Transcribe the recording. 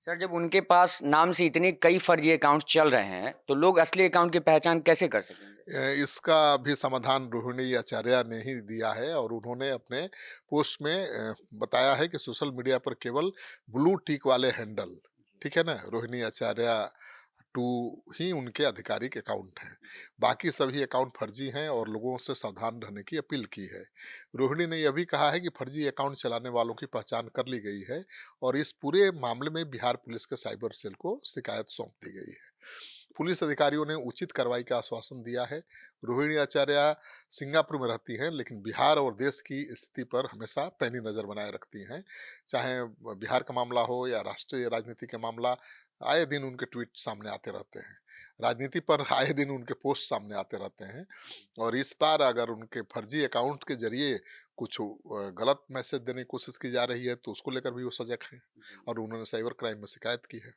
Sir, जब उनके पास नाम से इतने कई फर्जी अकाउंट्स चल रहे हैं, तो लोग असली अकाउंट की पहचान कैसे कर सकेंगे? इसका भी समाधान रोहिणी आचार्य ने ही दिया है और उन्होंने अपने पोस्ट में बताया है कि सोशल मीडिया पर केवल ब्लू टिक वाले हैंडल, ठीक है ना, रोहिणी आचार्य टू ही उनके आधिकारिक अकाउंट हैं। बाकी सभी अकाउंट फर्जी हैं और लोगों से सावधान रहने की अपील की है। रोहिणी ने यह भी कहा है कि फर्जी अकाउंट चलाने वालों की पहचान कर ली गई है और इस पूरे मामले में बिहार पुलिस के साइबर सेल को शिकायत सौंप दी गई है। पुलिस अधिकारियों ने उचित कार्रवाई का आश्वासन दिया है। रोहिणी आचार्य सिंगापुर में रहती हैं, लेकिन बिहार और देश की स्थिति पर हमेशा पैनी नजर बनाए रखती हैं। चाहे बिहार का मामला हो या राष्ट्रीय राजनीति का मामला, आए दिन उनके ट्वीट सामने आते रहते हैं। राजनीति पर आए दिन उनके पोस्ट सामने आते रहते हैं और इस बार अगर उनके फर्जी अकाउंट के जरिए कुछ गलत मैसेज देने की कोशिश की जा रही है तो उसको लेकर भी वो सजग हैं और उन्होंने साइबर क्राइम में शिकायत की है।